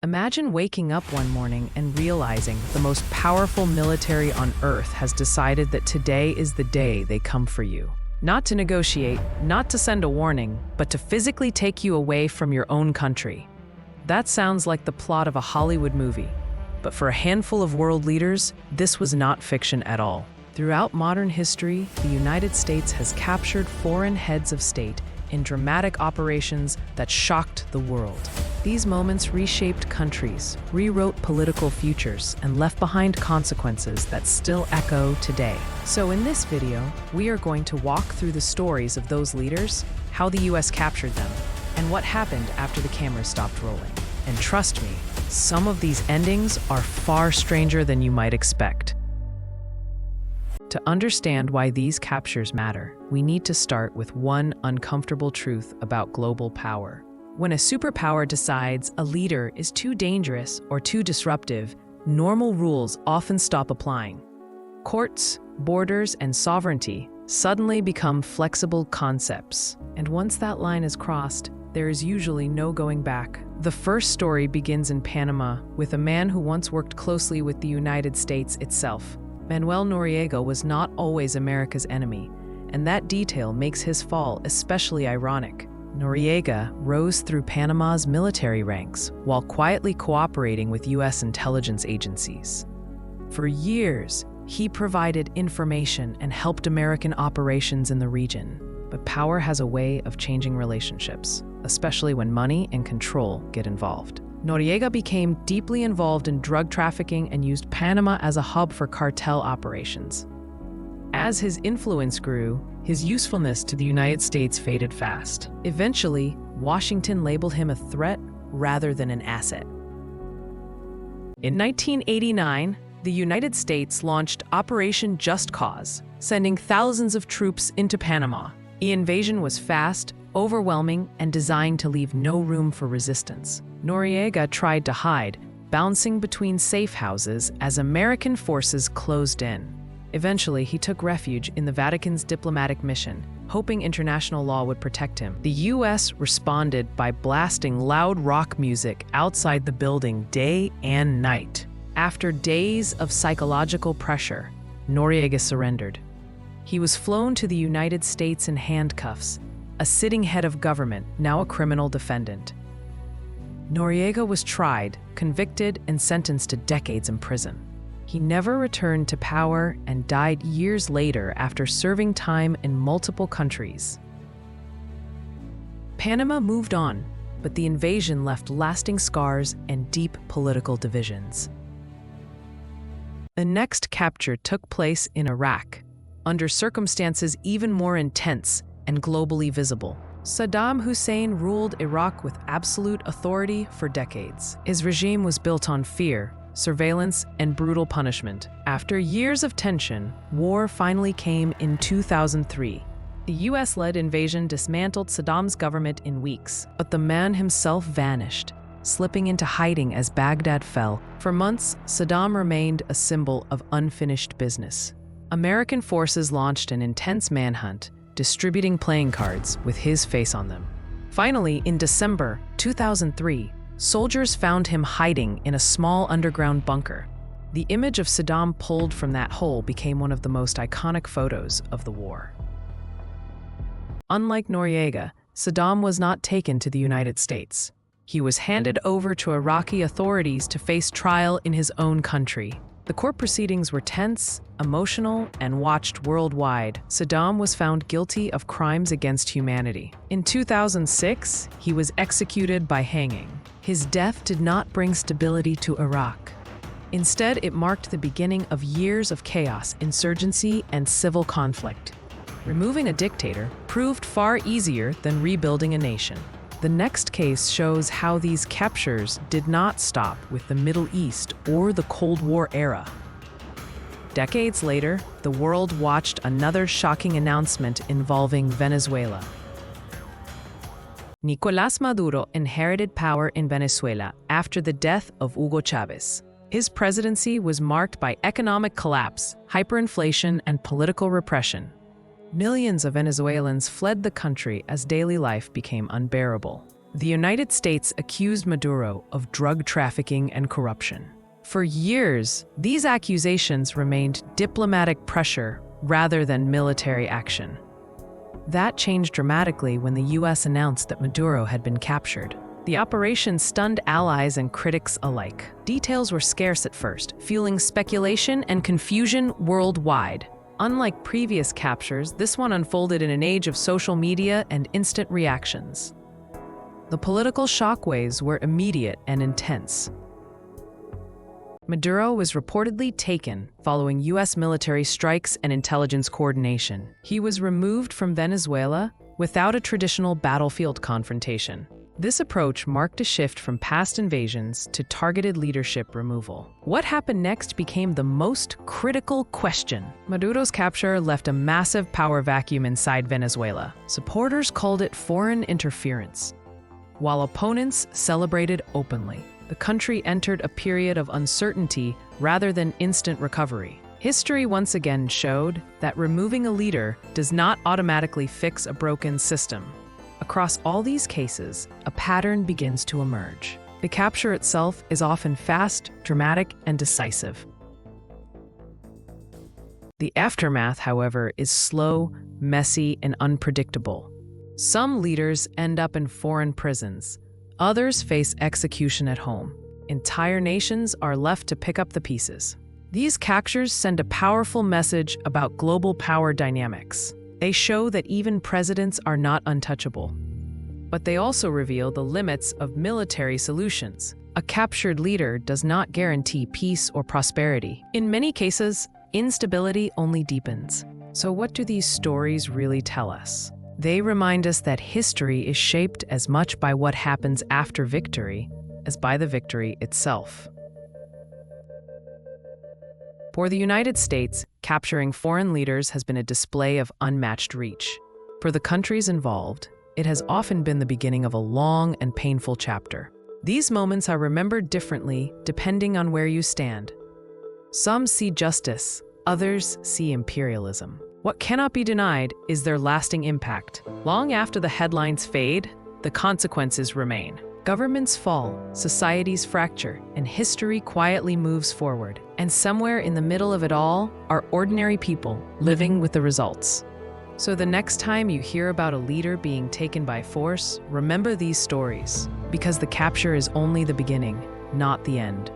Imagine waking up one morning and realizing the most powerful military on Earth has decided that today is the day they come for you. Not to negotiate, not to send a warning, but to physically take you away from your own country. That sounds like the plot of a Hollywood movie. But for a handful of world leaders, this was not fiction at all. Throughout modern history, the United States has captured foreign heads of state in dramatic operations that shocked the world. These moments reshaped countries, rewrote political futures, and left behind consequences that still echo today. So in this video, we are going to walk through the stories of those leaders, how the US captured them, and what happened after the cameras stopped rolling. And trust me, some of these endings are far stranger than you might expect. To understand why these captures matter, we need to start with one uncomfortable truth about global power. When a superpower decides a leader is too dangerous or too disruptive, normal rules often stop applying. Courts, borders, and sovereignty suddenly become flexible concepts. And once that line is crossed, there is usually no going back. The first story begins in Panama with a man who once worked closely with the United States itself. Manuel Noriega was not always America's enemy, and that detail makes his fall especially ironic. Noriega rose through Panama's military ranks while quietly cooperating with U.S. intelligence agencies. For years, he provided information and helped American operations in the region. But power has a way of changing relationships, especially when money and control get involved. Noriega became deeply involved in drug trafficking and used Panama as a hub for cartel operations. As his influence grew, his usefulness to the United States faded fast. Eventually, Washington labeled him a threat rather than an asset. In 1989, the United States launched Operation Just Cause, sending thousands of troops into Panama. The invasion was fast, overwhelming, and designed to leave no room for resistance. Noriega tried to hide, bouncing between safe houses as American forces closed in. Eventually, he took refuge in the Vatican's diplomatic mission, hoping international law would protect him. The U.S. responded by blasting loud rock music outside the building day and night. After days of psychological pressure, Noriega surrendered. He was flown to the United States in handcuffs, a sitting head of government, now a criminal defendant. Noriega was tried, convicted, and sentenced to decades in prison. He never returned to power and died years later after serving time in multiple countries. Panama moved on, but the invasion left lasting scars and deep political divisions. The next capture took place in Iraq, under circumstances even more intense and globally visible. Saddam Hussein ruled Iraq with absolute authority for decades. His regime was built on fear, surveillance, and brutal punishment. After years of tension, war finally came in 2003. The US-led invasion dismantled Saddam's government in weeks, but the man himself vanished, slipping into hiding as Baghdad fell. For months, Saddam remained a symbol of unfinished business. American forces launched an intense manhunt, distributing playing cards with his face on them. Finally, in December 2003, soldiers found him hiding in a small underground bunker. The image of Saddam pulled from that hole became one of the most iconic photos of the war. Unlike Noriega, Saddam was not taken to the United States. He was handed over to Iraqi authorities to face trial in his own country. The court proceedings were tense, emotional, and watched worldwide. Saddam was found guilty of crimes against humanity. In 2006, he was executed by hanging. His death did not bring stability to Iraq. Instead, it marked the beginning of years of chaos, insurgency, and civil conflict. Removing a dictator proved far easier than rebuilding a nation. The next case shows how these captures did not stop with the Middle East or the Cold War era. Decades later, the world watched another shocking announcement involving Venezuela. Nicolás Maduro inherited power in Venezuela after the death of Hugo Chávez. His presidency was marked by economic collapse, hyperinflation, and political repression. Millions of Venezuelans fled the country as daily life became unbearable. The United States accused Maduro of drug trafficking and corruption. For years, these accusations remained diplomatic pressure rather than military action. That changed dramatically when the U.S. announced that Maduro had been captured. The operation stunned allies and critics alike. Details were scarce at first, fueling speculation and confusion worldwide. Unlike previous captures, this one unfolded in an age of social media and instant reactions. The political shockwaves were immediate and intense. Maduro was reportedly taken following U.S. military strikes and intelligence coordination. He was removed from Venezuela without a traditional battlefield confrontation. This approach marked a shift from past invasions to targeted leadership removal. What happened next became the most critical question. Maduro's capture left a massive power vacuum inside Venezuela. Supporters called it foreign interference, while opponents celebrated openly. The country entered a period of uncertainty rather than instant recovery. History once again showed that removing a leader does not automatically fix a broken system. Across all these cases, a pattern begins to emerge. The capture itself is often fast, dramatic, and decisive. The aftermath, however, is slow, messy, and unpredictable. Some leaders end up in foreign prisons. Others face execution at home. Entire nations are left to pick up the pieces. These captures send a powerful message about global power dynamics. They show that even presidents are not untouchable. But they also reveal the limits of military solutions. A captured leader does not guarantee peace or prosperity. In many cases, instability only deepens. So what do these stories really tell us? They remind us that history is shaped as much by what happens after victory as by the victory itself. For the United States, capturing foreign leaders has been a display of unmatched reach. For the countries involved, it has often been the beginning of a long and painful chapter. These moments are remembered differently depending on where you stand. Some see justice, others see imperialism. What cannot be denied is their lasting impact. Long after the headlines fade, the consequences remain. Governments fall, societies fracture, and history quietly moves forward. And somewhere in the middle of it all are ordinary people living with the results. So the next time you hear about a leader being taken by force, remember these stories, because the capture is only the beginning, not the end.